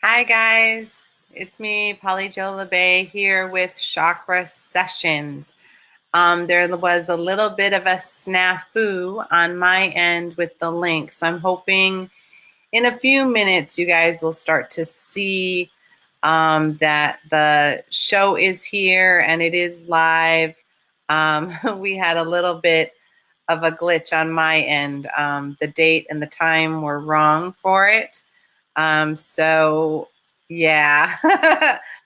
Hi guys, it's me, Polly Jo Labbé, here with Chakra Sessions. There was a little bit of a snafu on my end with the link, so I'm hoping in a few minutes you guys will start to see that the show is here and it is live. We had a little bit of a glitch on my end. The date and the time were wrong for it. So yeah,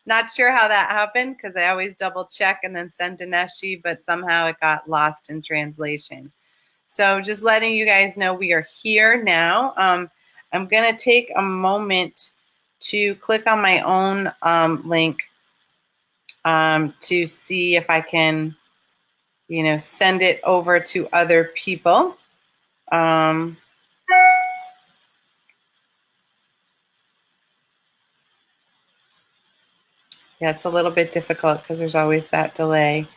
not sure how that happened because I always double check and then send to Neshi, but somehow it got lost in translation. So just letting you guys know we are here now. I'm going to take a moment to click on my own link to see if I can, send it over to other people. Yeah, it's a little bit difficult because there's always that delay.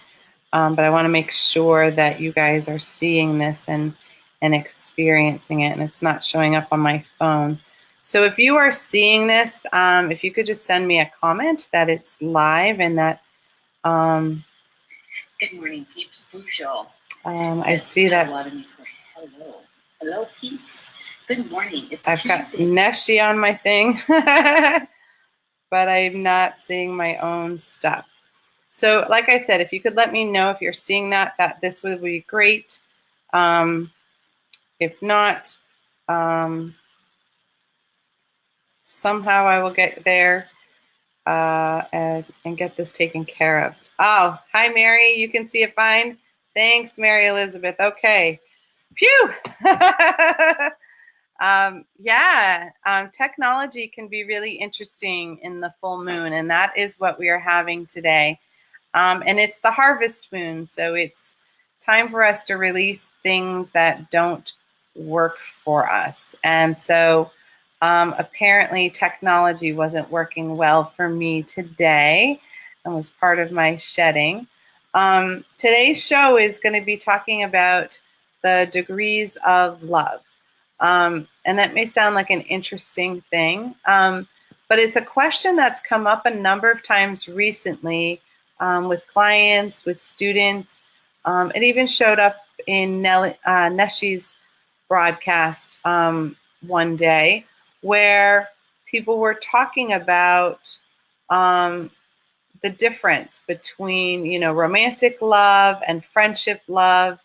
But I want to make sure that you guys are seeing this and experiencing it, and it's not showing up on my phone. So if you are seeing this, if you could just send me a comment that it's live and that. Good morning, peeps. Bonjour. I see that. A lot of me for hello. Hello, peeps. Good morning. It's I've Tuesday. got Neshi on my thing, but I'm not seeing my own stuff. So like I said, if you could let me know if you're seeing that this would be great. If not, somehow I will get there and get this taken care of. Oh, hi, Mary. You can see it fine. Thanks, Mary Elizabeth. Okay. Phew. Technology can be really interesting in the full moon, and that is what we are having today. And it's the harvest moon, so it's time for us to release things that don't work for us. And so apparently technology wasn't working well for me today and was part of my shedding. Today's show is going to be talking about the degrees of love. And that may sound like an interesting thing, but it's a question that's come up a number of times recently with clients, with students. It even showed up in Neshi's broadcast one day where people were talking about the difference between, romantic love and friendship love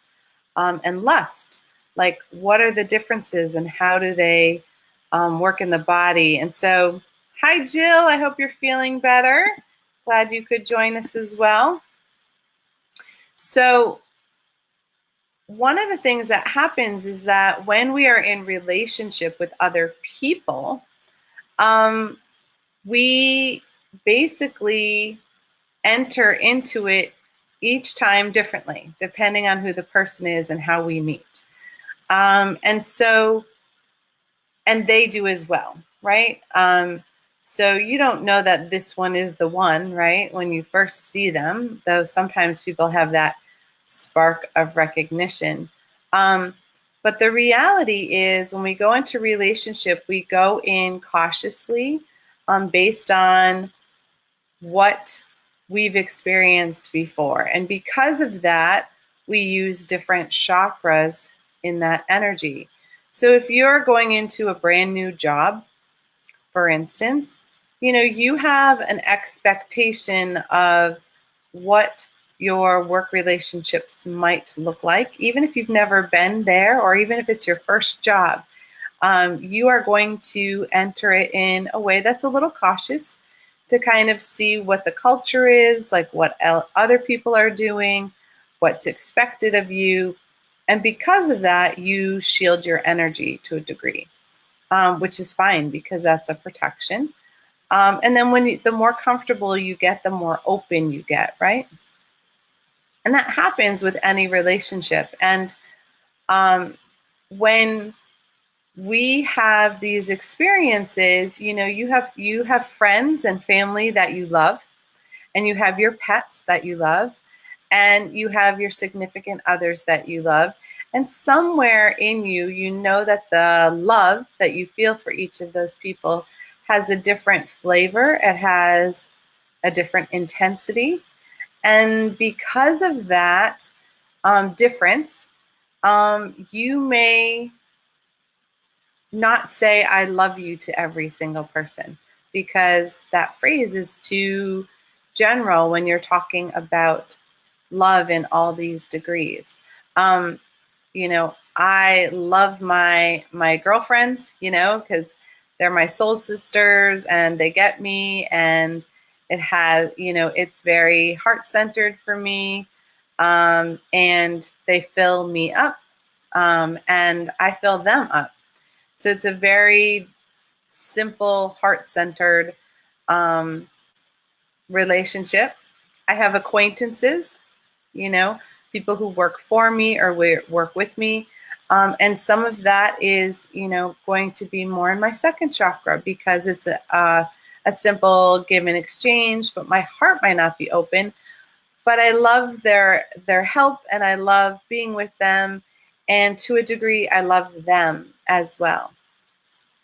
and lust. Like, what are the differences and how do they work in the body? And so, hi, Jill. I hope you're feeling better. Glad you could join us as well. So, one of the things that happens is that when we are in relationship with other people, we basically enter into it each time differently, depending on who the person is and how we meet. And they do as well, right? So you don't know that this one is the one, right? When you first see them, though sometimes people have that spark of recognition. But the reality is when we go into relationship, we go in cautiously based on what we've experienced before. And because of that, we use different chakras in that energy. So if you're going into a brand new job, for instance, you have an expectation of what your work relationships might look like, even if you've never been there or even if it's your first job. You are going to enter it in a way that's a little cautious to kind of see what the culture is, like what other people are doing, what's expected of you. And because of that, you shield your energy to a degree, which is fine because that's a protection. And then the more comfortable you get, the more open you get, right? And that happens with any relationship. And when we have these experiences, you have friends and family that you love, and you have your pets that you love, and you have your significant others that you love. And somewhere in you, you know that the love that you feel for each of those people has a different flavor. It has a different intensity. And because of that difference, you may not say I love you to every single person, because that phrase is too general when you're talking about love in all these degrees. I love my girlfriends, because they're my soul sisters and they get me, and it has, it's very heart-centered for me, and they fill me up, and I fill them up. So it's a very simple, heart-centered relationship. I have acquaintances, people who work for me or work with me. And some of that is, going to be more in my second chakra, because it's a simple give and exchange, but my heart might not be open. But I love their help, and I love being with them. And to a degree, I love them as well.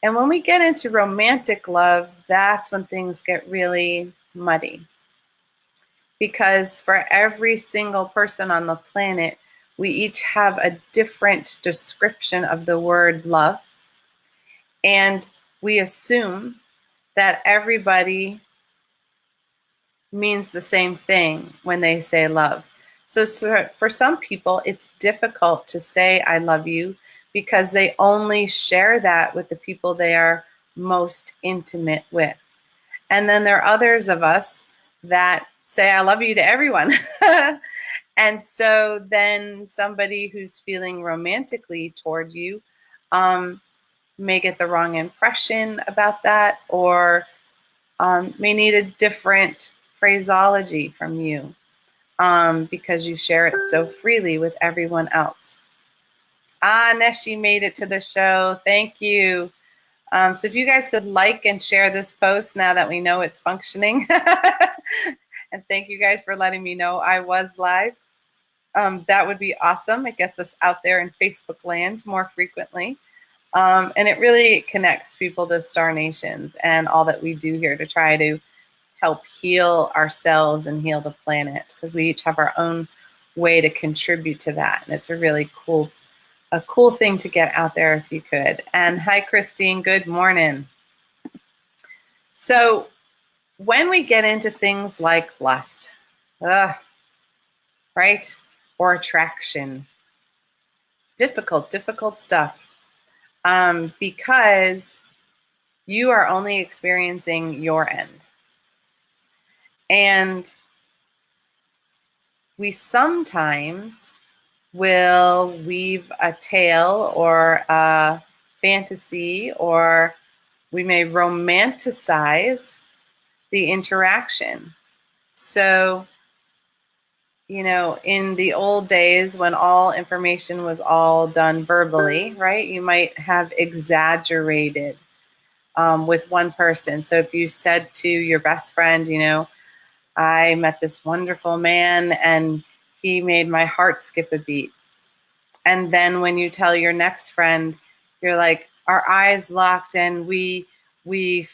And when we get into romantic love, that's when things get really muddy. Because for every single person on the planet, we each have a different description of the word love. And we assume that everybody means the same thing when they say love. So for some people, it's difficult to say I love you, because they only share that with the people they are most intimate with. And then there are others of us that say I love you to everyone. And so then somebody who's feeling romantically toward you may get the wrong impression about that, or may need a different phraseology from you, because you share it so freely with everyone else. Neshi made it to the show. Thank you. So if you guys could like and share this post now that we know it's functioning. And thank you guys for letting me know I was live. That would be awesome. It gets us out there in Facebook land more frequently. And it really connects people to Star Nations and all that we do here to try to help heal ourselves and heal the planet, because we each have our own way to contribute to that. And it's a really cool thing to get out there if you could. And hi, Christine. Good morning. So when we get into things like lust, right, or attraction, difficult stuff, because you are only experiencing your end. And we sometimes will weave a tale or a fantasy, or we may romanticize the interaction. So, in the old days when all information was all done verbally, right, you might have exaggerated with one person. So if you said to your best friend, I met this wonderful man and he made my heart skip a beat. And then when you tell your next friend, you're like, our eyes locked and we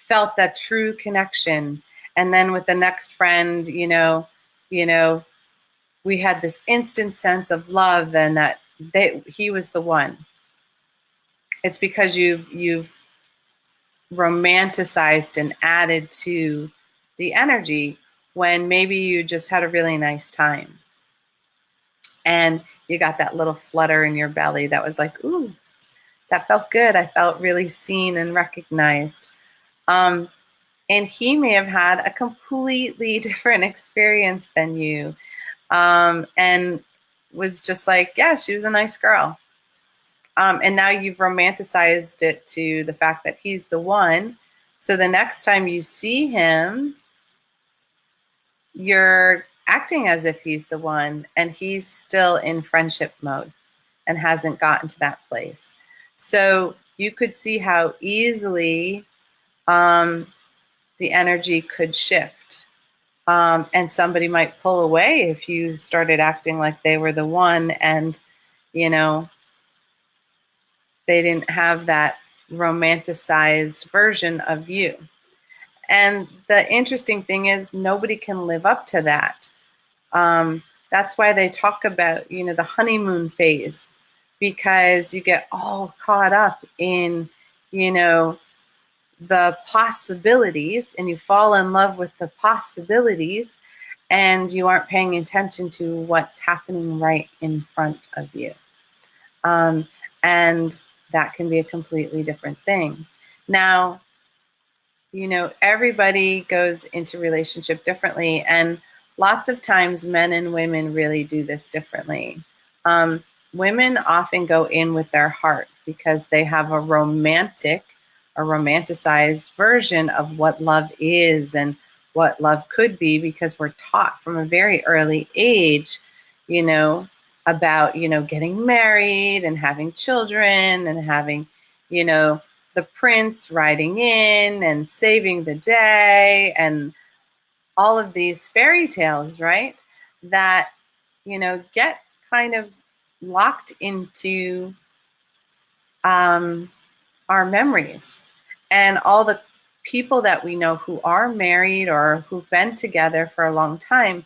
felt that true connection. And then with the next friend, we had this instant sense of love, and that he was the one. It's because you've romanticized and added to the energy, when maybe you just had a really nice time. And you got that little flutter in your belly that was like, ooh, that felt good. I felt really seen and recognized. And he may have had a completely different experience than you, and was just like, yeah, she was a nice girl. And now you've romanticized it to the fact that he's the one. So the next time you see him, you're acting as if he's the one, and he's still in friendship mode and hasn't gotten to that place. So you could see how easily the energy could shift. And somebody might pull away if you started acting like they were the one, and, they didn't have that romanticized version of you. And the interesting thing is nobody can live up to that. That's why they talk about, the honeymoon phase, because you get all caught up in, the possibilities, and you fall in love with the possibilities, and you aren't paying attention to what's happening right in front of you. And that can be a completely different thing. Now, everybody goes into relationship differently, and lots of times men and women really do this differently. Women often go in with their heart because they have a romanticized version of what love is and what love could be, because we're taught from a very early age, about, getting married and having children and having, the prince riding in and saving the day and all of these fairy tales, right? That, get kind of locked into our memories. And all the people that we know who are married or who've been together for a long time,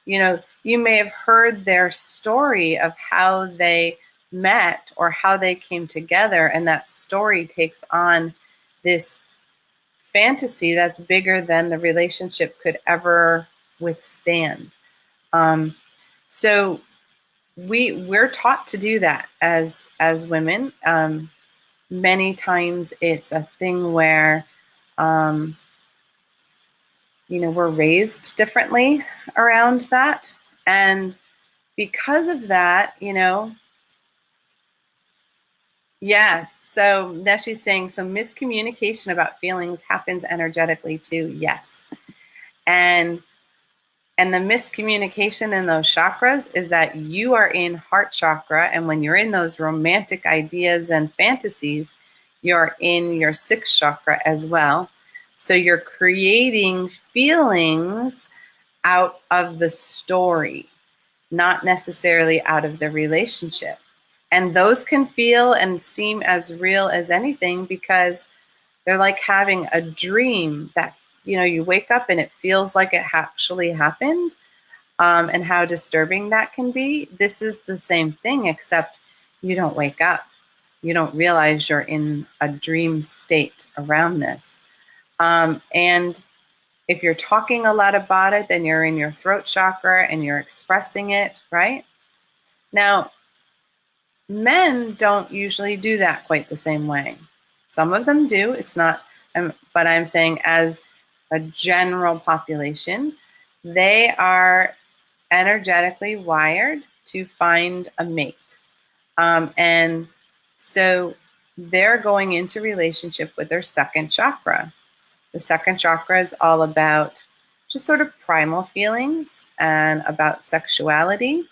you may have heard their story of how they met or how they came together, and that story takes on this fantasy that's bigger than the relationship could ever withstand. So we're taught to do that as women. Many times it's a thing where we're raised differently around that, and because of that, yes. So Neshi's saying, so miscommunication about feelings happens energetically too. Yes. And the miscommunication in those chakras is that you are in heart chakra, and when you're in those romantic ideas and fantasies, you're in your sixth chakra as well. So you're creating feelings out of the story, not necessarily out of the relationship. And those can feel and seem as real as anything, because they're like having a dream that, you wake up and it feels like it actually happened, and how disturbing that can be. This is the same thing, except you don't wake up. You don't realize you're in a dream state around this. And if you're talking a lot about it, then you're in your throat chakra and you're expressing it, right? Now, men don't usually do that quite the same way. Some of them do. It's not, but I'm saying as a general population, they are energetically wired to find a mate. And so they're going into relationship with their second chakra. The second chakra is all about just sort of primal feelings and about sexuality,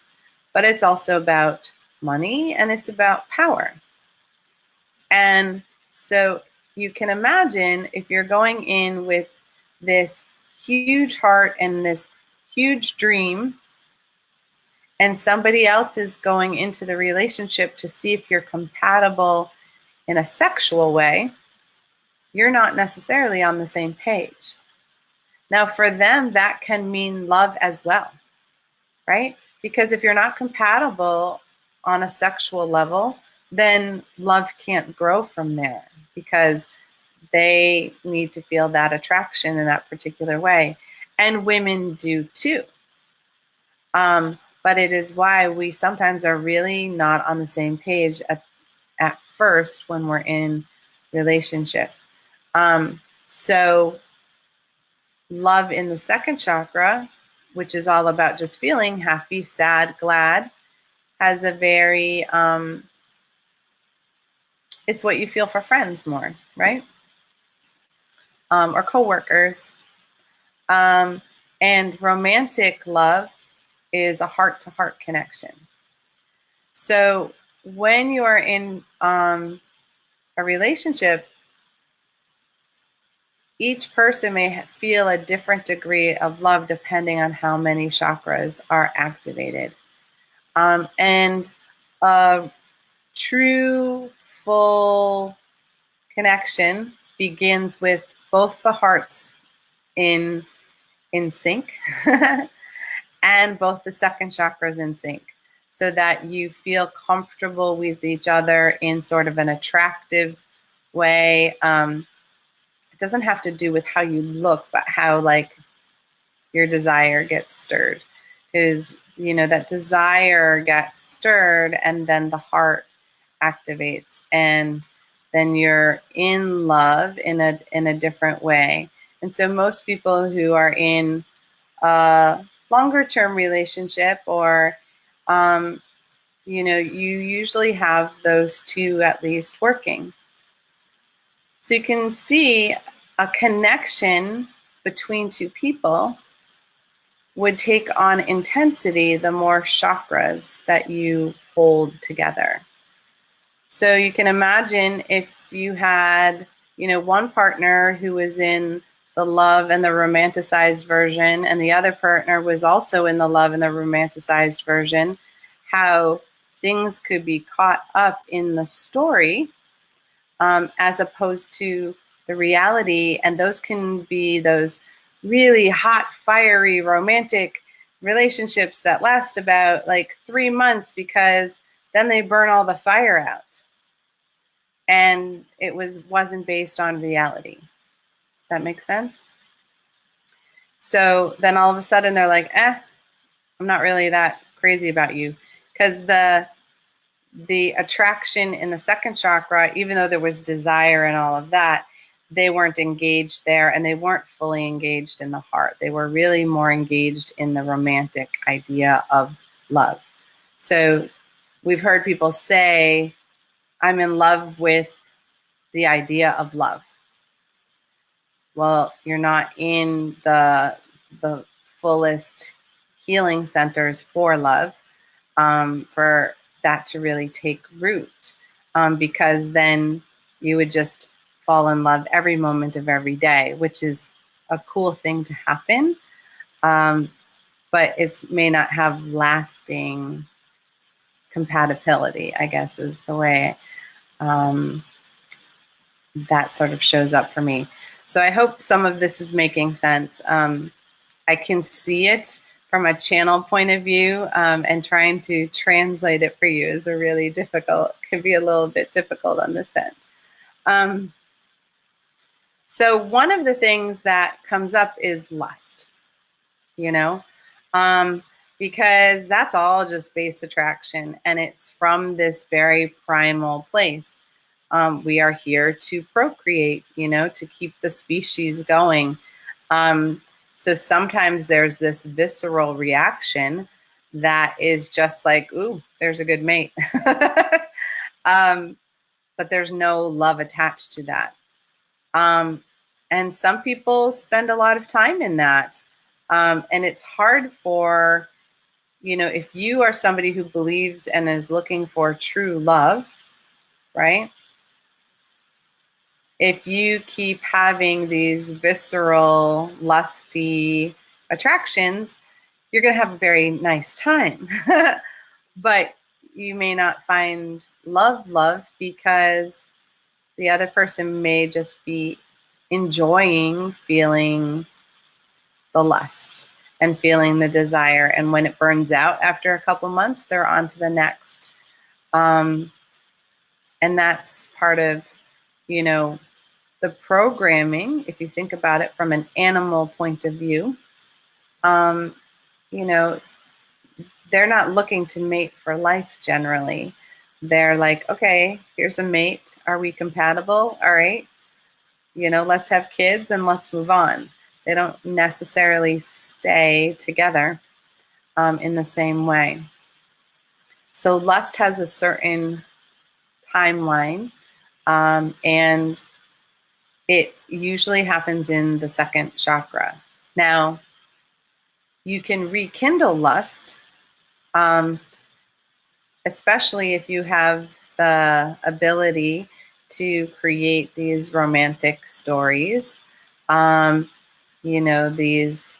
but it's also about money and it's about power. And so you can imagine if you're going in with this huge heart and this huge dream, and somebody else is going into the relationship to see if you're compatible in a sexual way, you're not necessarily on the same page. Now, for them, that can mean love as well, right? Because if you're not compatible on a sexual level, then love can't grow from there, because they need to feel that attraction in that particular way. And women do too. But it is why we sometimes are really not on the same page at first when we're in relationship. So love in the second chakra, which is all about just feeling happy, sad, glad, has a very, it's what you feel for friends more, right? Or coworkers. And romantic love is a heart-to-heart connection. So when you are in a relationship, each person may feel a different degree of love depending on how many chakras are activated. And a true, full connection begins with both the hearts in sync and both the second chakras in sync, so that you feel comfortable with each other in sort of an attractive way. It doesn't have to do with how you look, but how like your desire gets stirred. Because, you know, that desire gets stirred and then the heart activates, and then you're in love in a different way. And so most people who are in a longer term relationship, or you know, you usually have those two at least working. So you can see a connection between two people would take on intensity the more chakras that you hold together. So you can imagine if you had, you know, one partner who was in the love and the romanticized version, and the other partner was also in the love and the romanticized version, how things could be caught up in the story as opposed to the reality. And those can be those really hot, fiery, romantic relationships that last about like 3 months, because then they burn all the fire out. And it wasn't based on reality. Does that make sense? So then all of a sudden they're like, I'm not really that crazy about you. Because the attraction in the second chakra, even though there was desire and all of that, they weren't engaged there, and they weren't fully engaged in the heart. They were really more engaged in the romantic idea of love. So we've heard people say, I'm in love with the idea of love. Well, you're not in the fullest healing centers for love, for that to really take root, because then you would just fall in love every moment of every day, which is a cool thing to happen, but it may not have lasting compatibility, I guess, is the way that sort of shows up for me. So I hope some of this is making sense. I can see it from a channel point of view, and trying to translate it for you is could be a little bit difficult on this end. So one of the things that comes up is lust, you know, because that's all just base attraction, and it's from this very primal place. We are here to procreate, you know, to keep the species going. So sometimes there's this visceral reaction that is just like, ooh, there's a good mate. But there's no love attached to that. And some people spend a lot of time in that. And it's hard for, you know, if you are somebody who believes and is looking for true love, right? If you keep having these visceral, lusty attractions, you're going to have a very nice time. But you may not find love, because the other person may just be enjoying feeling the lust and feeling the desire. And when it burns out after a couple months, they're on to the next. And that's part of, you know, the programming, if you think about it from an animal point of view. You know, they're not looking to mate for life generally. They're like, okay, here's a mate. Are we compatible? All right. You know, let's have kids and let's move on. They don't necessarily stay together in the same way. So lust has a certain timeline, and it usually happens in the second chakra. Now, you can rekindle lust, especially if you have the ability to create these romantic stories, you know, these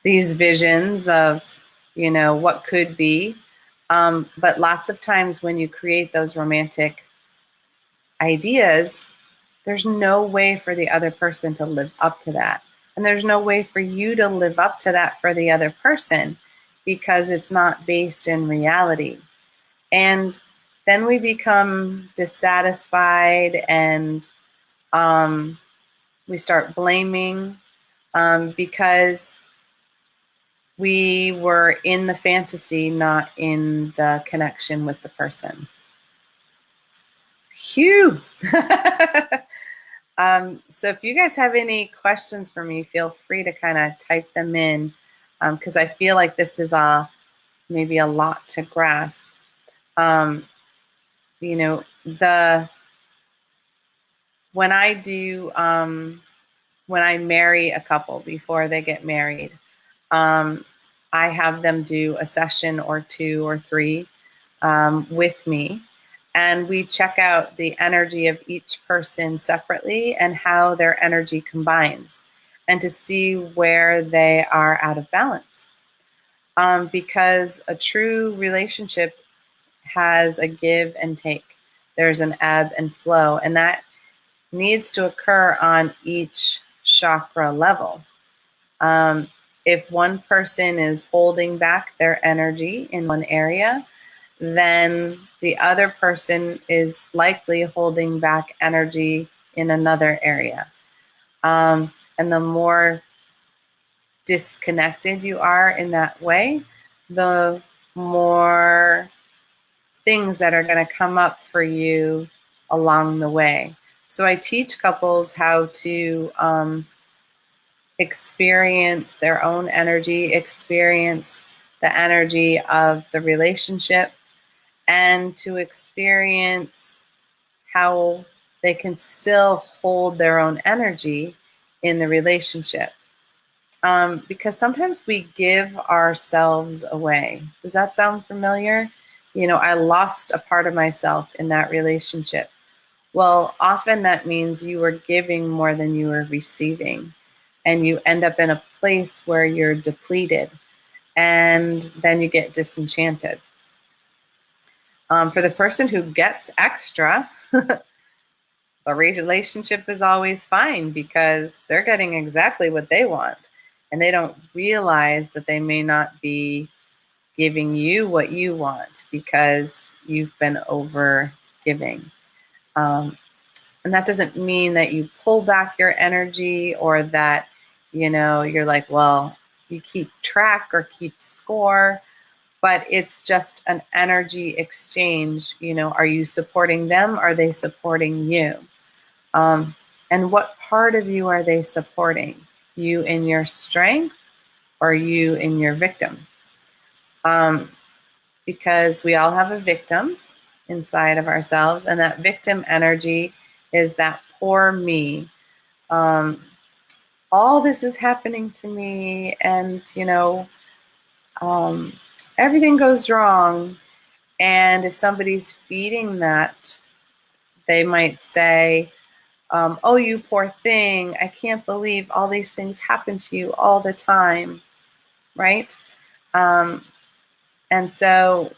visions of, you know, what could be. But lots of times when you create those romantic ideas, There's no way for the other person to live up to that. And there's no way for you to live up to that for the other person because it's not based in reality. And then we become dissatisfied and we start blaming because we were in the fantasy, not in the connection with the person. Phew! So if you guys have any questions for me, feel free to kind of type them in because I feel like this is maybe a lot to grasp. You know, when I marry a couple before they get married, I have them do a session or 2 or 3 with me. And we check out the energy of each person separately and how their energy combines and to see where they are out of balance. Because a true relationship has a give and take. There's an ebb and flow, and that needs to occur on each chakra level. If one person is holding back their energy in one area, then the other person is likely holding back energy in another area. And the more disconnected you are in that way, the more things that are going to come up for you along the way. So I teach couples how to experience their own energy, experience the energy of the relationship, and to experience how they can still hold their own energy in the relationship. Because sometimes we give ourselves away. Does that sound familiar? You know, I lost a part of myself in that relationship. Well, often that means you were giving more than you were receiving. And you end up in a place where you're depleted. And then you get disenchanted. For the person who gets extra, the relationship is always fine because they're getting exactly what they want. And they don't realize that they may not be giving you what you want because you've been over giving. And that doesn't mean that you pull back your energy or that, you know, you're like, well, you keep track or keep score, but it's just an energy exchange. You know, are you supporting them? Are they supporting you? And what part of you are they supporting? You in your strength or you in your victim? Because we all have a victim inside of ourselves, and that victim energy is that poor me. All this is happening to me, and you know, everything goes wrong. And if somebody's feeding that, they might say, oh, you poor thing, I can't believe all these things happen to you all the time, right? And so,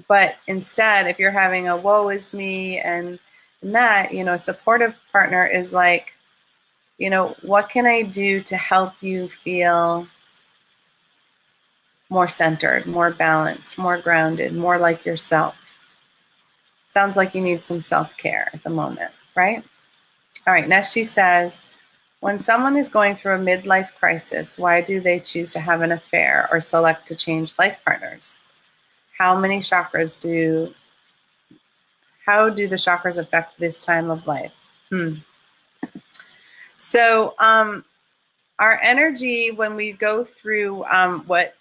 but instead, if you're having a woe is me and that, you know, a supportive partner is like, you know, what can I do to help you feel more centered, more balanced, more grounded, more like yourself? Sounds like you need some self-care at the moment, right? All right, next she says, when someone is going through a midlife crisis, why do they choose to have an affair or select to change life partners? How do the chakras affect this time of life? So our energy, when we go through what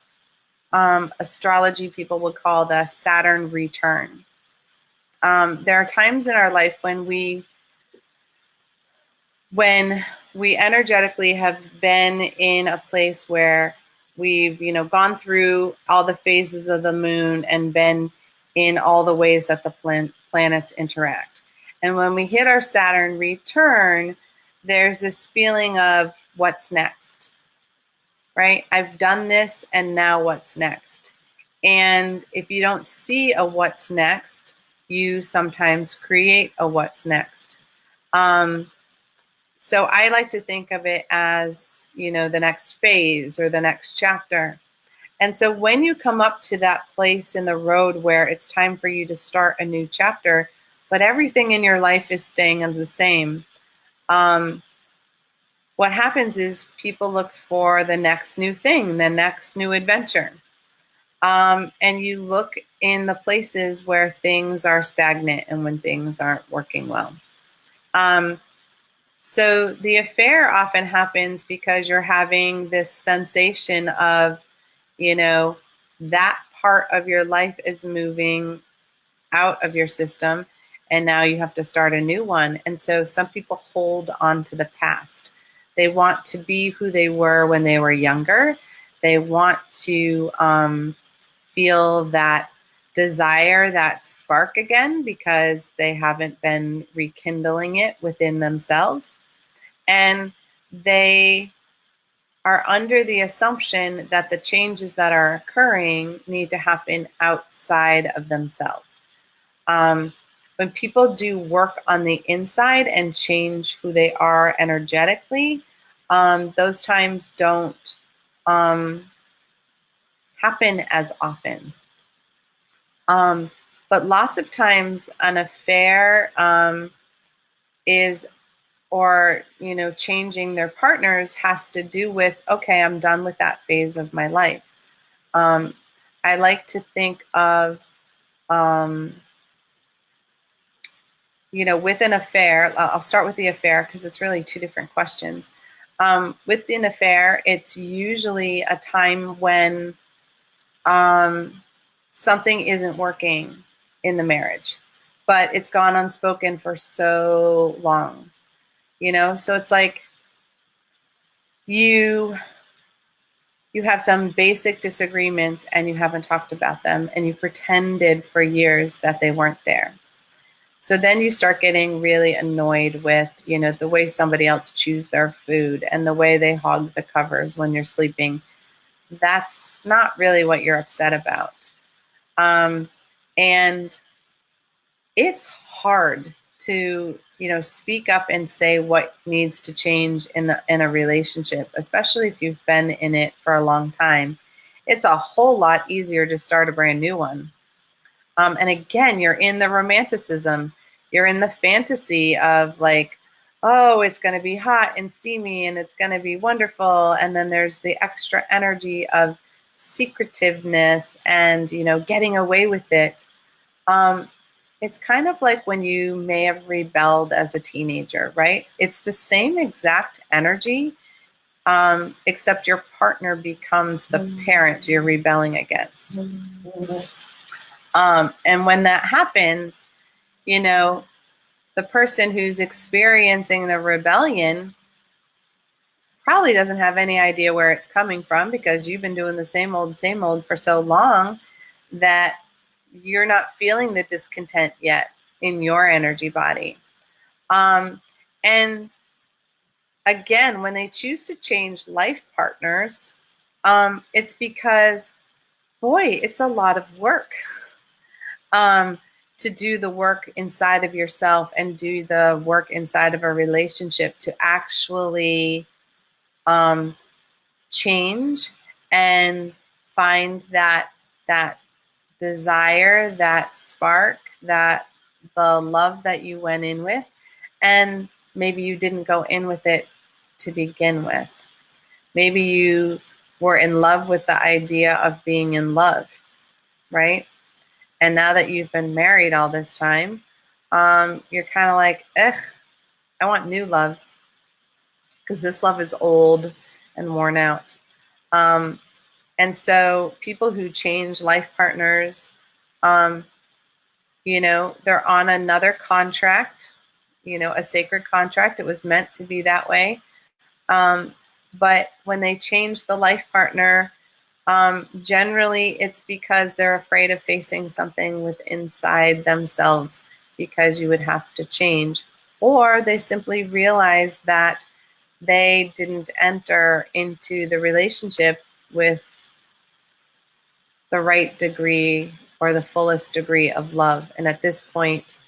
astrology people would call the Saturn return, there are times in our life when we energetically have been in a place where we've, you know, gone through all the phases of the moon and been in all the ways that the planets interact. And when we hit our Saturn return, there's this feeling of what's next, right? I've done this, and now what's next? And if you don't see a what's next, you sometimes create a what's next. So I like to think of it as, the next phase or the next chapter. And so when you come up to that place in the road where it's time for you to start a new chapter, but everything in your life is staying the same, what happens is people look for the next new thing, the next new adventure. And you look in the places where things are stagnant and when things aren't working well. So the affair often happens because you're having this sensation of, that part of your life is moving out of your system, and now you have to start a new one. And so some people hold on to the past. They want to be who they were when they were younger. They want to feel that desire, that spark again, because they haven't been rekindling it within themselves. And they are under the assumption that the changes that are occurring need to happen outside of themselves. When people do work on the inside and change who they are energetically, those times don't happen as often. But lots of times an affair is, or, changing their partners has to do with, okay, I'm done with that phase of my life. I like to think of, with an affair, I'll start with the affair because it's really two different questions. With an affair, it's usually a time when something isn't working in the marriage, but it's gone unspoken for so long, so it's like you have some basic disagreements and you haven't talked about them and you pretended for years that they weren't there. So then you start getting really annoyed with, the way somebody else chews their food and the way they hog the covers when you're sleeping. That's not really what you're upset about. And it's hard to, speak up and say what needs to change in a relationship, especially if you've been in it for a long time. It's a whole lot easier to start a brand new one. And again, you're in the romanticism. You're in the fantasy of like, oh, it's going to be hot and steamy and it's going to be wonderful. And then there's the extra energy of secretiveness and, getting away with it. It's kind of like when you may have rebelled as a teenager, right? It's the same exact energy, except your partner becomes the parent you're rebelling against. And when that happens, the person who's experiencing the rebellion probably doesn't have any idea where it's coming from because you've been doing the same old for so long that you're not feeling the discontent yet in your energy body. And again, when they choose to change life partners, it's because, boy, it's a lot of work. To do the work inside of yourself and do the work inside of a relationship to actually change and find that desire, that spark, that the love that you went in with, and maybe you didn't go in with it to begin with. Maybe you were in love with the idea of being in love, right? And now that you've been married all this time, you're kind of like, ugh, I want new love because this love is old and worn out. And so people who change life partners, they're on another contract, a sacred contract. It was meant to be that way. But when they change the life partner, generally it's because they're afraid of facing something with inside themselves because you would have to change, or they simply realize that they didn't enter into the relationship with the right degree or the fullest degree of love. And at this point,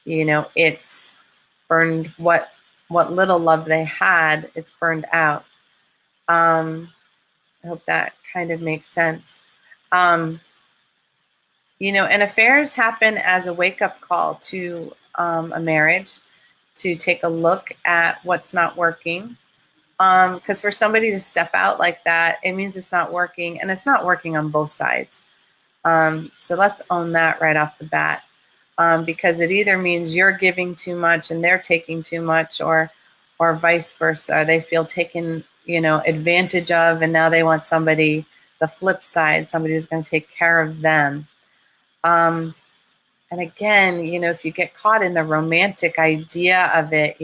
it's burned what little love they had. It's burned out. I hope that kind of makes sense. And affairs happen as a wake-up call to a marriage, to take a look at what's not working. Because for somebody to step out like that, it means it's not working, and it's not working on both sides. So let's own that right off the bat, because it either means you're giving too much and they're taking too much, or vice versa. They feel taken, advantage of, and now they want somebody, the flip side, somebody who's going to take care of them. And again, if you get caught in the romantic idea of it,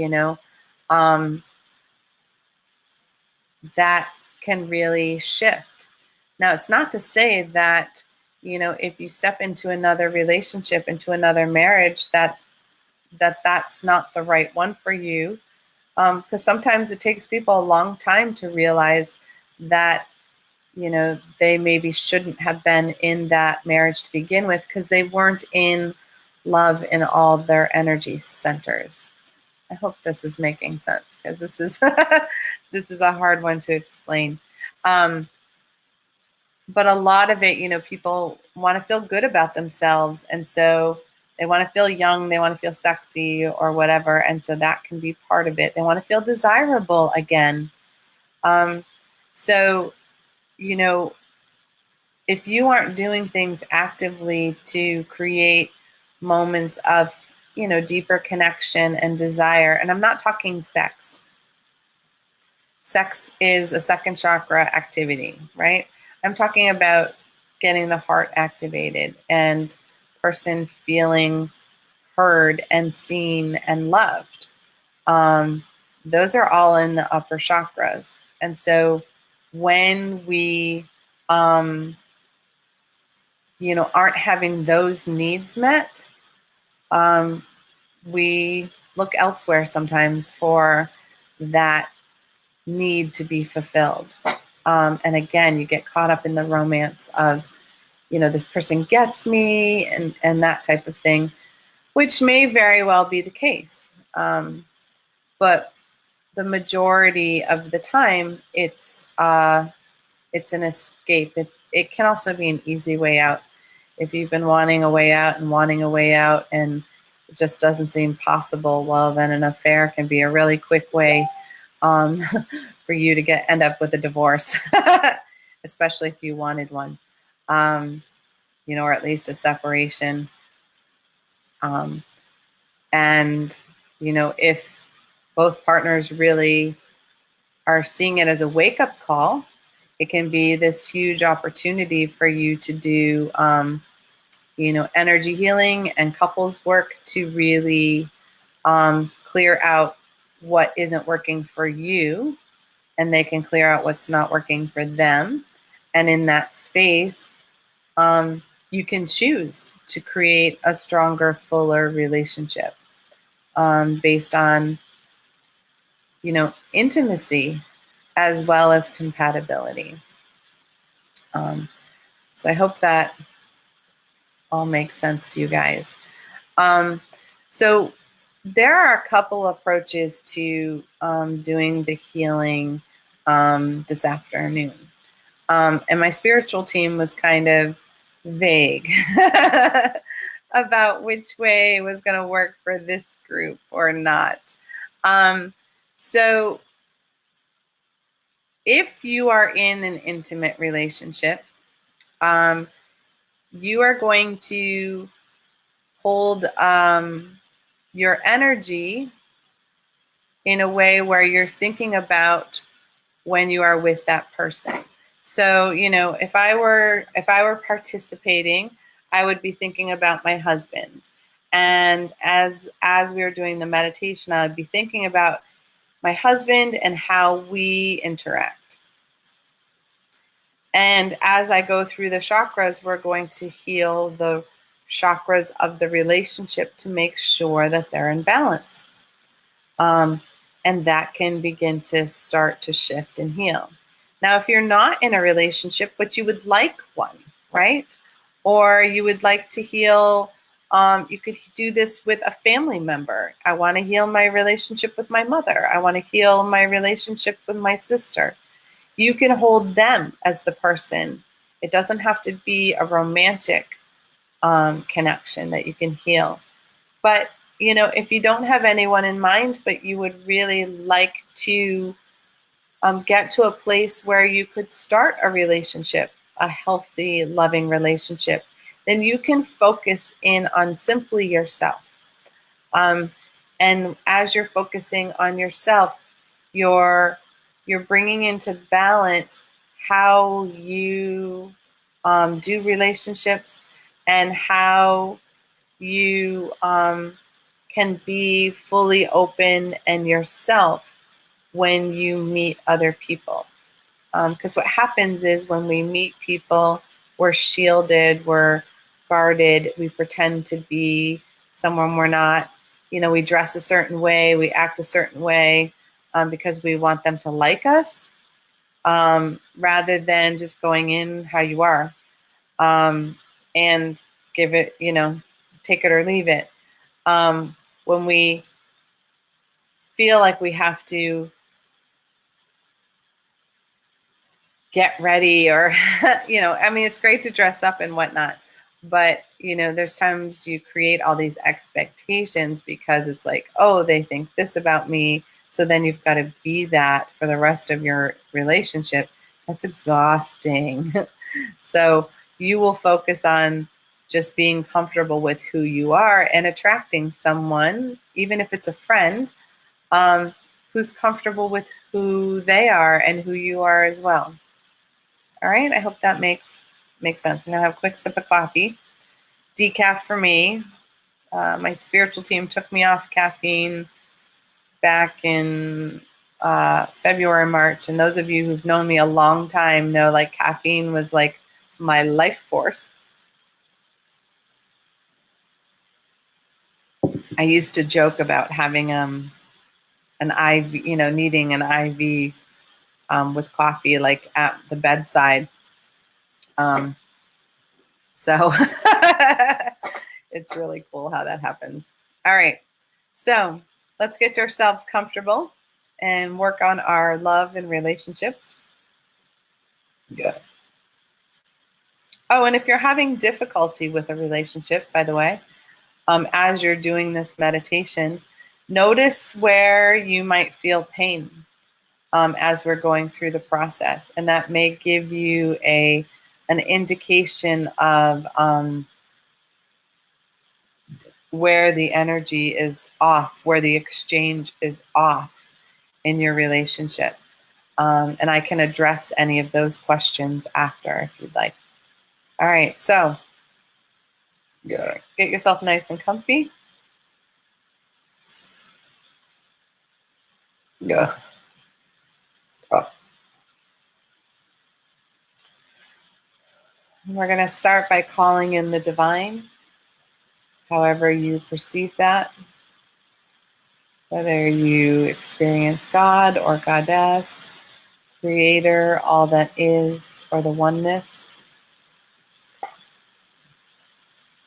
that can really shift. Now, it's not to say that, if you step into another relationship, into another marriage, that's not the right one for you. Because sometimes it takes people a long time to realize that, they maybe shouldn't have been in that marriage to begin with, because they weren't in love in all their energy centers. I hope this is making sense, because this is this is a hard one to explain. But a lot of it, people want to feel good about themselves, and so they want to feel young, they want to feel sexy or whatever, and so that can be part of it. They want to feel desirable again. So, if you aren't doing things actively to create moments of, deeper connection and desire, and I'm not talking sex. Sex is a second chakra activity, right? I'm talking about getting the heart activated and person feeling heard and seen and loved. Those are all in the upper chakras. And so when we, aren't having those needs met, we look elsewhere sometimes for that need to be fulfilled. And again, you get caught up in the romance of, this person gets me and that type of thing, which may very well be the case. But the majority of the time, it's an escape. It can also be an easy way out. If you've been wanting a way out and it just doesn't seem possible, well, then an affair can be a really quick way for you to end up with a divorce, especially if you wanted one, or at least a separation. And, if both partners really are seeing it as a wake-up call, it can be this huge opportunity for you to do, energy healing and couples work to really clear out what isn't working for you, and they can clear out what's not working for them. And in that space, you can choose to create a stronger, fuller relationship based on, intimacy as well as compatibility. So I hope that all makes sense to you guys. So there are a couple approaches to doing the healing this afternoon. And my spiritual team was kind of vague about which way was going to work for this group or not. So if you are in an intimate relationship, you are going to hold your energy in a way where you're thinking about when you are with that person. So, if I were participating, I would be thinking about my husband. And as we were doing the meditation, I would be thinking about my husband and how we interact. And as I go through the chakras, we're going to heal the chakras of the relationship to make sure that they're in balance. And that can begin to start to shift and heal. Now, if you're not in a relationship, but you would like one, right? Or you would like to heal You could do this with a family member. I want to heal my relationship with my mother. I want to heal my relationship with my sister. You can hold them as the person. It doesn't have to be a romantic connection that you can heal. But, if you don't have anyone in mind, but you would really like to get to a place where you could start a relationship, a healthy, loving relationship, then you can focus in on simply yourself. And as you're focusing on yourself, you're bringing into balance how you do relationships and how you can be fully open and yourself when you meet other people. Because what happens is when we meet people, we're shielded, we're guarded, we pretend to be someone we're not. We dress a certain way, we act a certain way because we want them to like us, rather than just going in how you are, and give it, take it or leave it. When we feel like we have to get ready or, it's great to dress up and whatnot, but, there's times you create all these expectations because it's like, oh, they think this about me. So then you've got to be that for the rest of your relationship. That's exhausting. So you will focus on just being comfortable with who you are and attracting someone, even if it's a friend, who's comfortable with who they are and who you are as well. All right, I hope that makes sense. I'm gonna have a quick sip of coffee. Decaf for me. My spiritual team took me off caffeine back in February, March, and those of you who've known me a long time know like caffeine was like my life force. I used to joke about having an IV, needing an IV with coffee like at the bedside. So it's really cool how that happens. All right, so let's get ourselves comfortable and work on our love and relationships. Yeah. Oh, and if you're having difficulty with a relationship, by the way, as you're doing this meditation, notice where you might feel pain as we're going through the process. And that may give you an indication of where the energy is off, where the exchange is off in your relationship. And I can address any of those questions after if you'd like. All right, so Yeah. get yourself nice and comfy. Yeah. Oh. We're going to start by calling in the divine, however you perceive that. Whether you experience God or Goddess, Creator, all that is, or the oneness.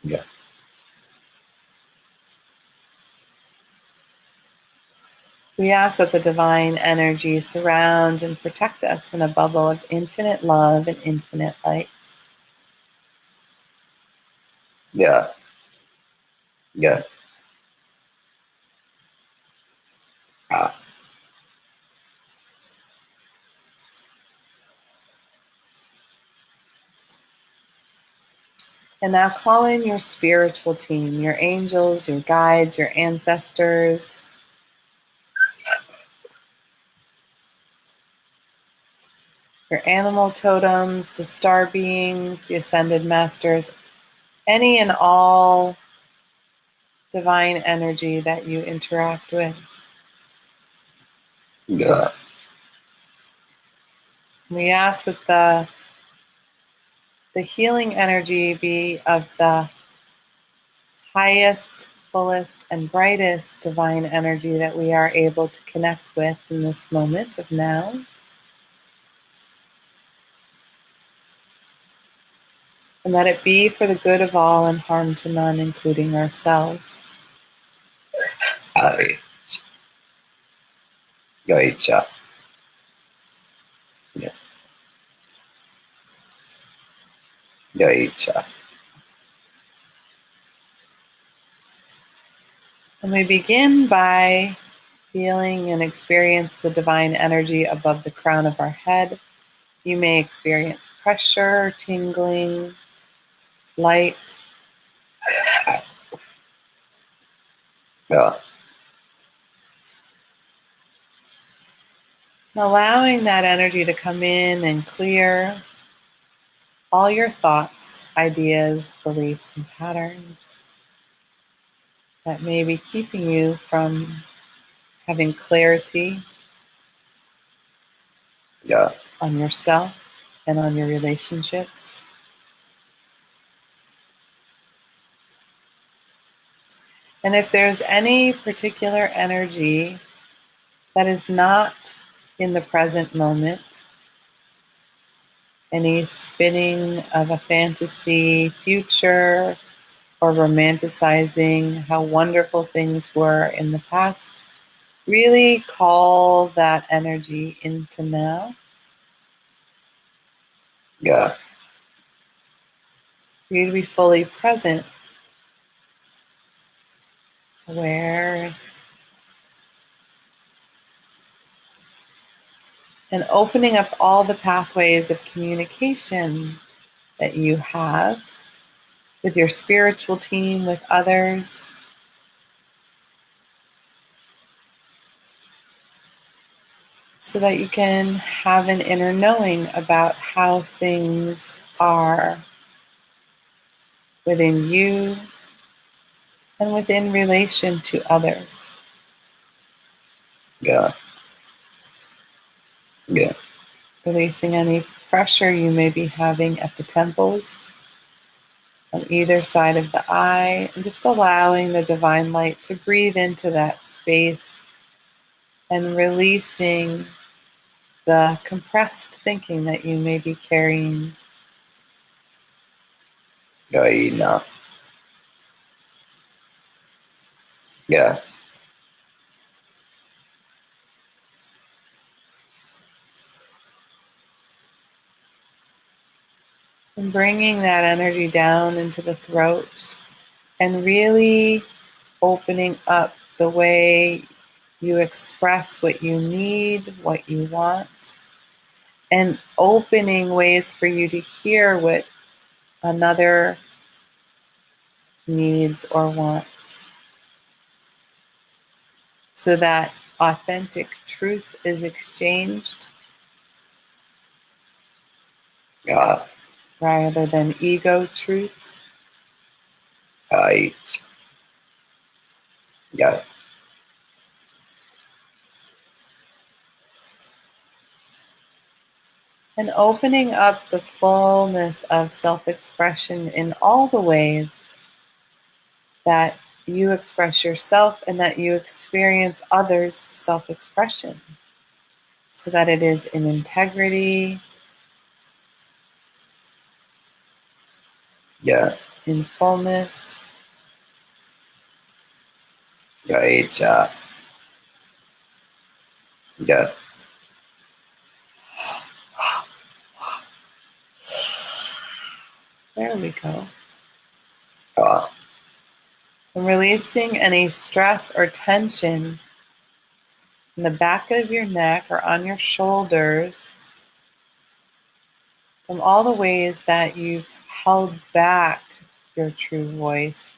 Yeah. We ask that the divine energy surround and protect us in a bubble of infinite love and infinite light. Yeah. Yeah. Ah. And now call in your spiritual team, your angels, your guides, your ancestors, your animal totems, the star beings, the ascended masters, any and all divine energy that you interact with. Yeah. We ask that the healing energy be of the highest, fullest, and brightest divine energy that we are able to connect with in this moment of now. And let it be for the good of all and harm to none, including ourselves. Right. Gotcha. Yeah. Gotcha. And we begin by feeling and experience the divine energy above the crown of our head. You may experience pressure, tingling, light. Yeah. And allowing that energy to come in and clear all your thoughts, ideas, beliefs, and patterns that may be keeping you from having clarity Yeah. on yourself and on your relationships. And if there's any particular energy that is not in the present moment, any spinning of a fantasy future or romanticizing how wonderful things were in the past, really call that energy into now. Yeah. For you to be fully present, aware, and opening up all the pathways of communication that you have with your spiritual team, with others, so that you can have an inner knowing about how things are within you and within relation to others. Yeah. Yeah. Releasing any pressure you may be having at the temples, on either side of the eye, and just allowing the divine light to breathe into that space and releasing the compressed thinking that you may be carrying. Yeah. Yeah. And bringing that energy down into the throat and really opening up the way you express what you need, what you want, and opening ways for you to hear what another needs or wants, so that authentic truth is exchanged Yeah. rather than ego truth. Right. Yeah. And opening up the fullness of self-expression in all the ways that you express yourself and that you experience others' self-expression, so that it is in integrity, Yeah. in fullness, Right. Yeah. there we go. Uh, And releasing any stress or tension in the back of your neck or on your shoulders from all the ways that you've held back your true voice,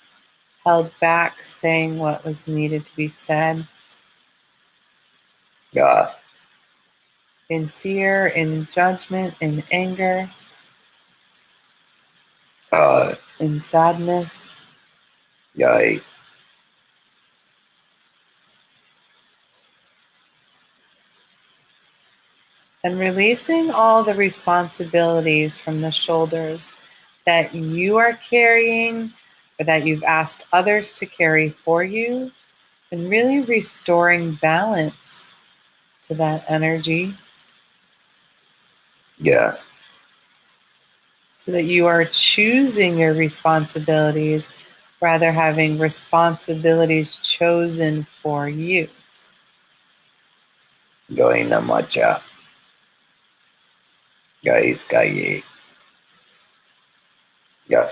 held back saying what was needed to be said, yeah. in fear, in judgment, in anger, in sadness. Yeah. And releasing all the responsibilities from the shoulders that you are carrying or that you've asked others to carry for you, and really restoring balance to that energy. Yeah. so that you are choosing your responsibilities rather having responsibilities chosen for you. Going na macha. Guys, guy. Yeah.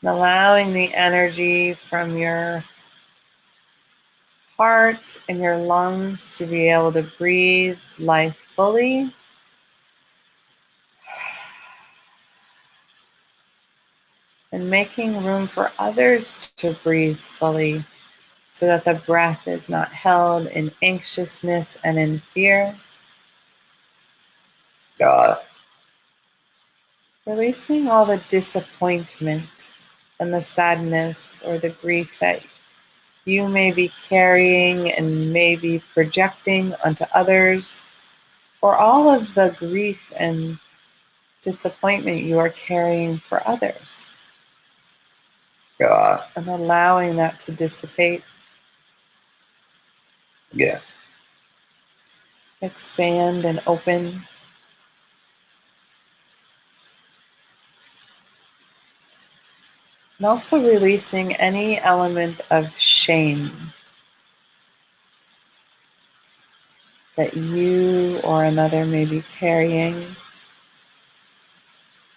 And allowing the energy from your heart and your lungs to be able to breathe life fully. And making room for others to breathe fully so that the breath is not held in anxiousness and in fear. Yeah. Releasing all the disappointment and the sadness or the grief that you may be carrying and may be projecting onto others, or all of the grief and disappointment you are carrying for others, Yeah. and allowing that to dissipate, Yeah. expand, and open. And also releasing any element of shame that you or another may be carrying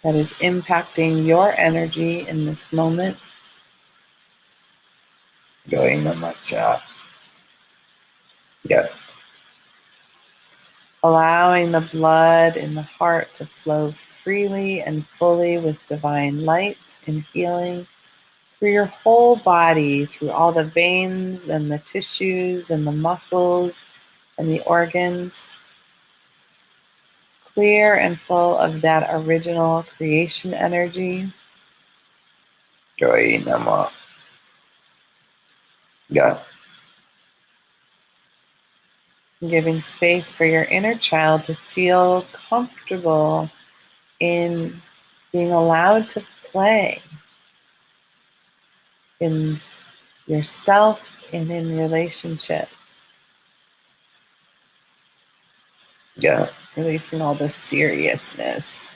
that is impacting your energy in this moment. Going na macha. Yeah. Allowing the blood in the heart to flow freely and fully with divine light and healing through your whole body, through all the veins and the tissues and the muscles and the organs, clear and full of that original creation energy. Going na ma. Yeah. Giving space for your inner child to feel comfortable in being allowed to play in yourself and in relationship, Yeah. releasing all the seriousness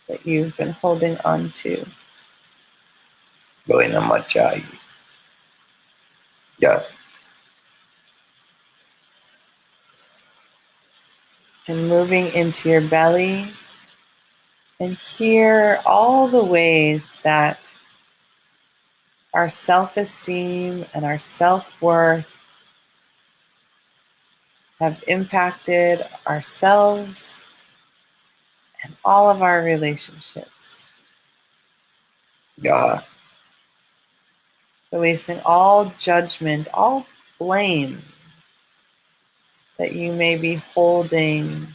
that you've been holding on to. Going na macha. Yeah. And moving into your belly, and hear all the ways that our self-esteem and our self-worth have impacted ourselves and all of our relationships. Yeah. Releasing all judgment, all blame that you may be holding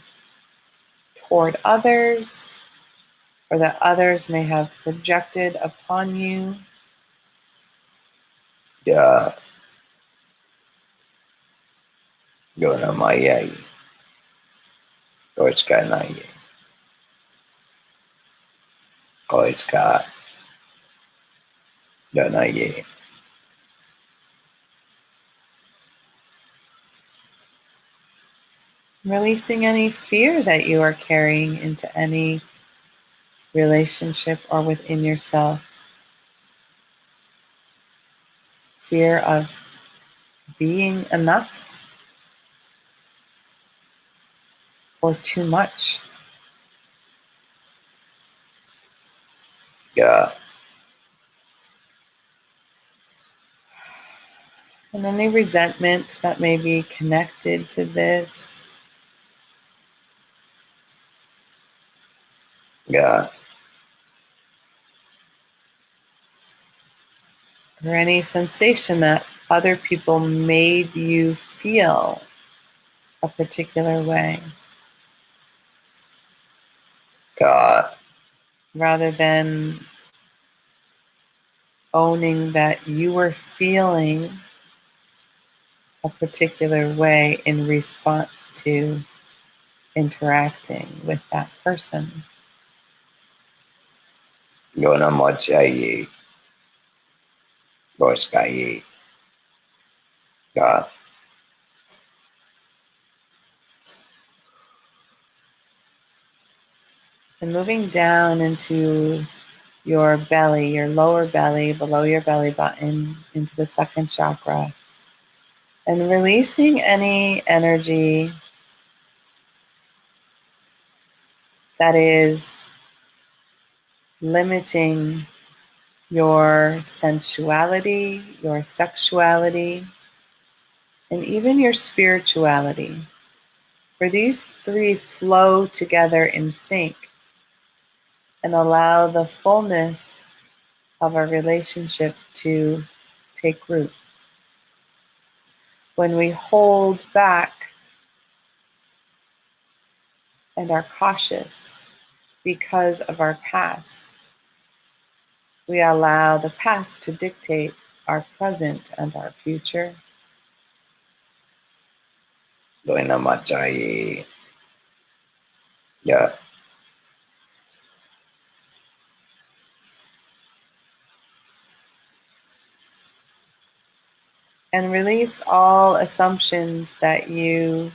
toward others or that others may have projected upon you. Yeah. Going na maya. Kois ka na ye. Kois ka. Da na ye. Releasing any fear that you are carrying into any relationship or within yourself. Fear of being enough or too much. Yeah. And any resentment that may be connected to this. Yeah. Or any sensation that other people made you feel a particular way, Yeah. rather than owning that you were feeling a particular way in response to interacting with that person. Going na macha ye. Kois ka ye. Yeah. And moving down into your belly, your lower belly, below your belly button, into the second chakra. And releasing any energy that is limiting your sensuality, your sexuality, and even your spirituality. For these three flow together in sync and allow the fullness of a relationship to take root. When we hold back and are cautious because of our past, we allow the past to dictate our present and our future. Doing a much yeah, And release all assumptions that you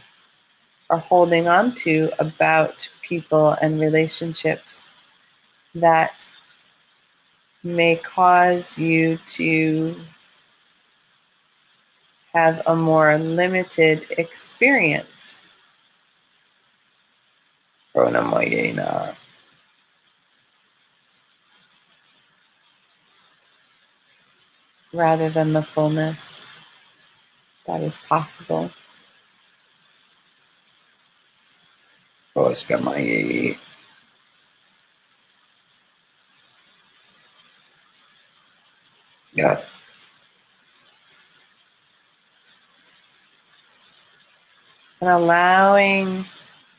are holding on to about people and relationships that may cause you to have a more limited experience. doing a my Rather than the fullness that is possible. Kois ka my yeah, And allowing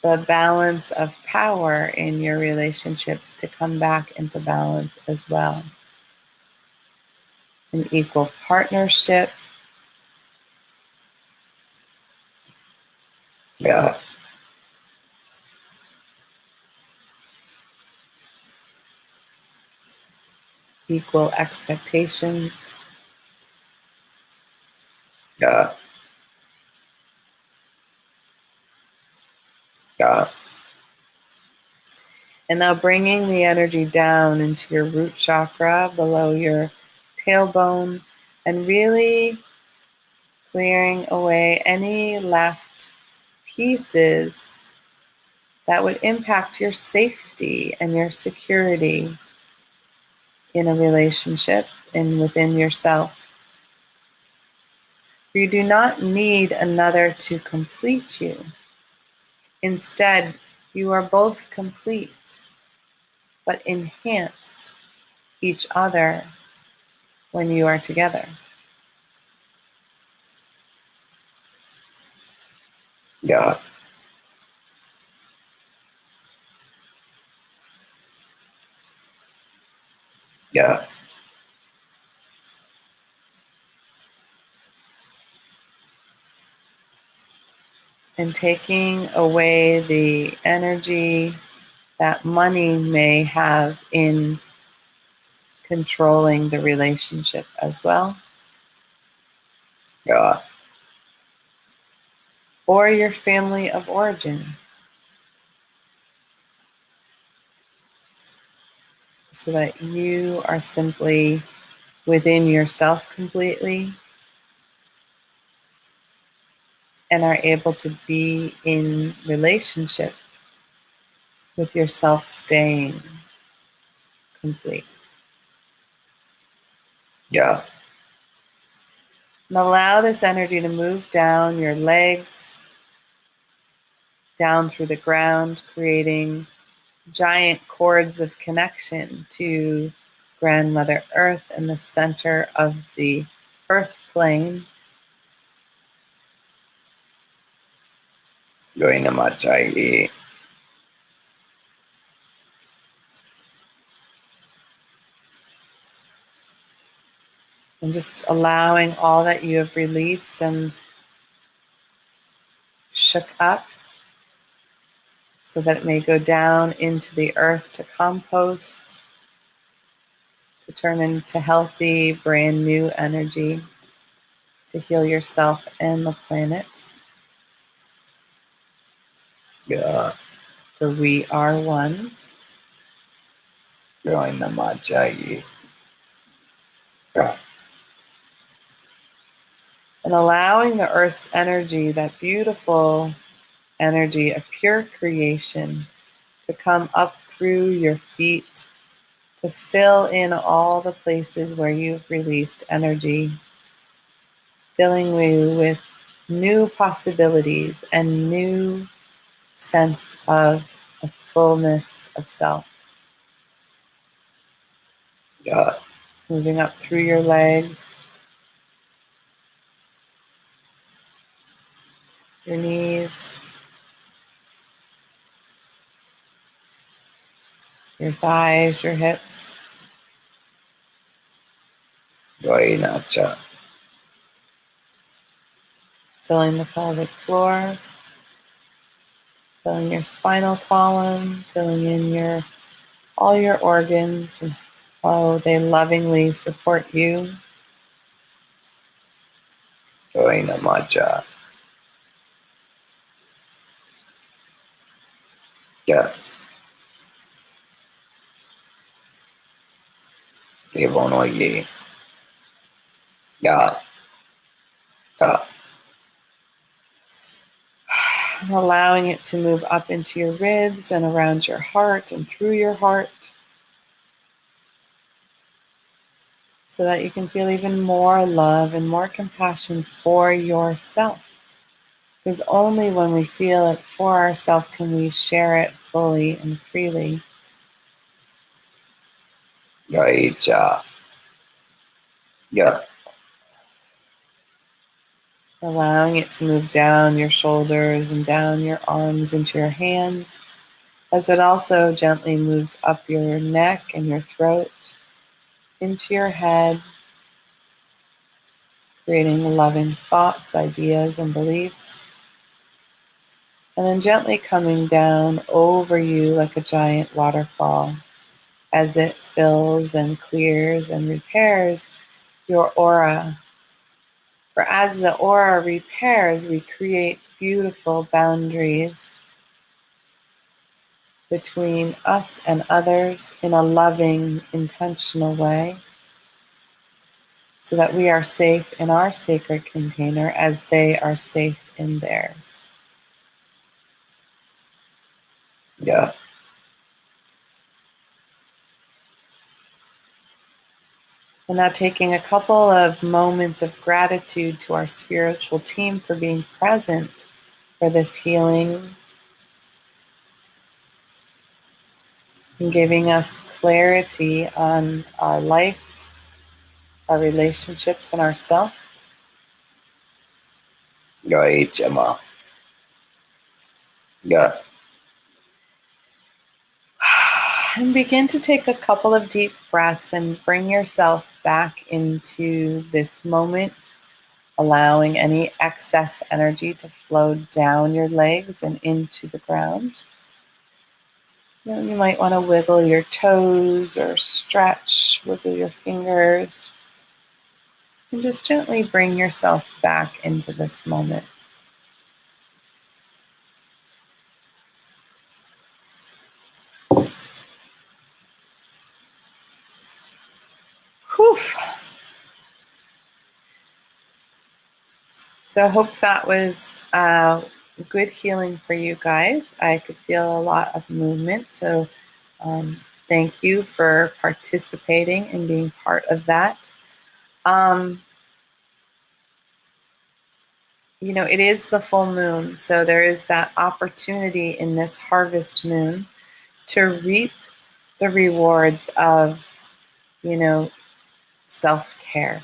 the balance of power in your relationships to come back into balance as well. An equal partnership, yeah, equal expectations, yeah, yeah, and now bringing the energy down into your root chakra below your tailbone and really clearing away any last pieces that would impact your safety and your security in a relationship and within yourself. You do not need another to complete you. Instead, you are both complete, but enhance each other when you are together. yeah, yeah, And taking away the energy that money may have in controlling the relationship as well, yeah, or your family of origin, so that you are simply within yourself completely and are able to be in relationship with yourself staying complete. yeah, And allow this energy to move down your legs, down through the ground, creating giant cords of connection to Grandmother Earth in the center of the earth plane. doing a much And just allowing all that you have released and shook up so that it may go down into the earth to compost, to turn into healthy, brand new energy, to heal yourself and the planet. yeah, For we are one. Feeling the Majayi. Yeah. And allowing the earth's energy, that beautiful energy of pure creation, to come up through your feet, to fill in all the places where you've released energy, filling you with new possibilities and new sense of a fullness of self. Yeah. Moving up through your legs, your knees, your thighs, your hips, Goinacha. filling the pelvic floor, filling your spinal column, filling in all your organs and how they lovingly support you. Goina Maja. Yeah. Ivonoye. Yeah. Yeah. Allowing it to move up into your ribs and around your heart and through your heart so that you can feel even more love and more compassion for yourself. Because only when we feel it for ourselves can we share it fully and freely. Yaicha. Yeah. Allowing it to move down your shoulders and down your arms into your hands, as it also gently moves up your neck and your throat, into your head, creating loving thoughts, ideas, and beliefs. And then gently coming down over you like a giant waterfall as it fills and clears and repairs your aura. For as the aura repairs, we create beautiful boundaries between us and others in a loving, intentional way, so that we are safe in our sacred container as they are safe in theirs. Yeah. And now taking a couple of moments of gratitude to our spiritual team for being present for this healing and giving us clarity on our life, our relationships, and ourself. Yoichama. Yeah. And begin to take a couple of deep breaths and bring yourself back into this moment, allowing any excess energy to flow down your legs and into the ground. You might want to wiggle your toes or stretch, wiggle your fingers, and just gently bring yourself back into this moment. Whew. So I hope that was good healing for you guys. I could feel a lot of movement. So thank you for participating and being part of that. It is the full moon. So there is that opportunity in this harvest moon to reap the rewards of, self-care.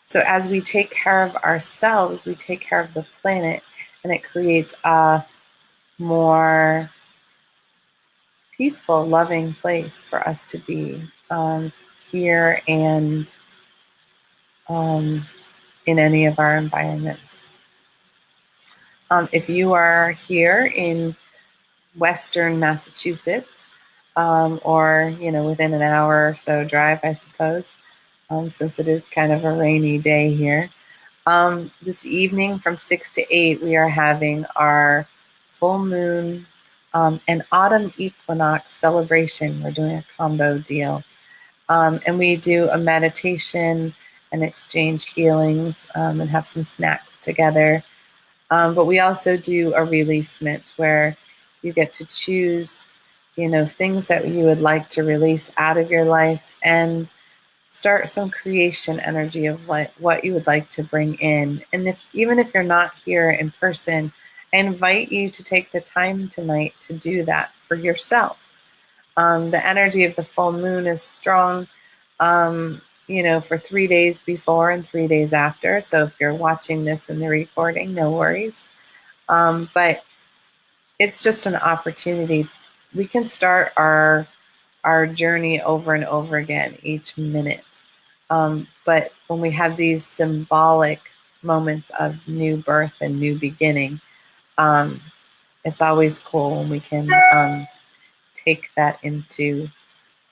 So as we take care of ourselves, we take care of the planet, and it creates a more peaceful, loving place for us to be here and in any of our environments. If you are here in Western Massachusetts, or within an hour or so drive, I suppose, since it is kind of a rainy day here. This evening from 6 to 8, we are having our full moon an autumn equinox celebration. We're doing a combo deal. And we do a meditation and exchange healings and have some snacks together. But we also do a releasement where you get to choose, things that you would like to release out of your life and start some creation energy of what you would like to bring in. And even if you're not here in person, I invite you to take the time tonight to do that for yourself. The energy of the full moon is strong, for 3 days before and 3 days after. So if you're watching this in the recording, no worries. But it's just an opportunity. We can start our journey over and over again each minute. But when we have these symbolic moments of new birth and new beginning, it's always cool when we can take that into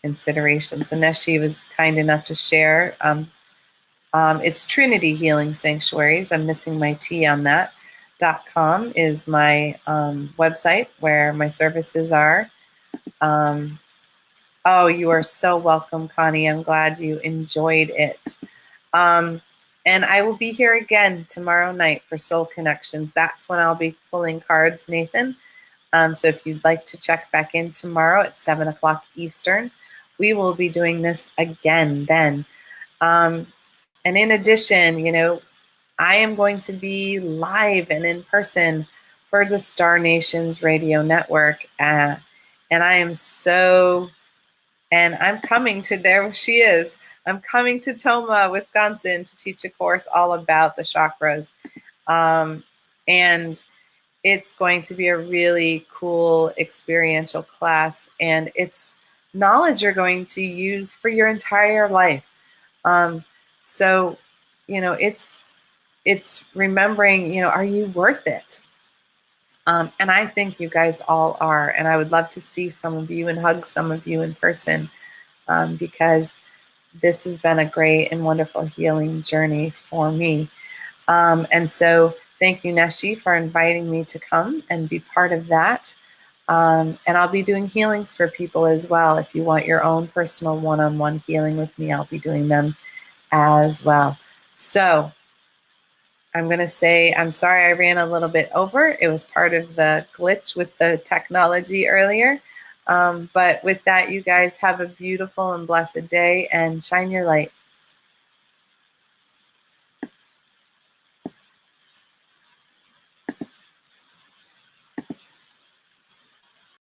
consideration. So Neshi was kind enough to share. It's Trinity Healing Sanctuaries. I'm missing my T on that. .com is my website where my services are. Oh, you are so welcome, Connie. I'm glad you enjoyed it. And I will be here again tomorrow night for Soul Connections. That's when I'll be pulling cards, Nathan. So if you'd like to check back in tomorrow at 7 o'clock Eastern, we will be doing this again then. And in addition, I am going to be live and in person for the Star Nations Radio Network. And I am I'm coming to there she is. I'm coming to Toma, Wisconsin to teach a course all about the chakras. And it's going to be a really cool experiential class, and it's knowledge you're going to use for your entire life. So, it's remembering, are you worth it? And I think you guys all are, and I would love to see some of you and hug some of you in person, because this has been a great and wonderful healing journey for me. And so thank you, Neshi, for inviting me to come and be part of that. And I'll be doing healings for people as well. If you want your own personal one-on-one healing with me, I'll be doing them as well. So I'm going to say, I'm sorry I ran a little bit over. It was part of the glitch with the technology earlier. But with that, you guys have a beautiful and blessed day and shine your light.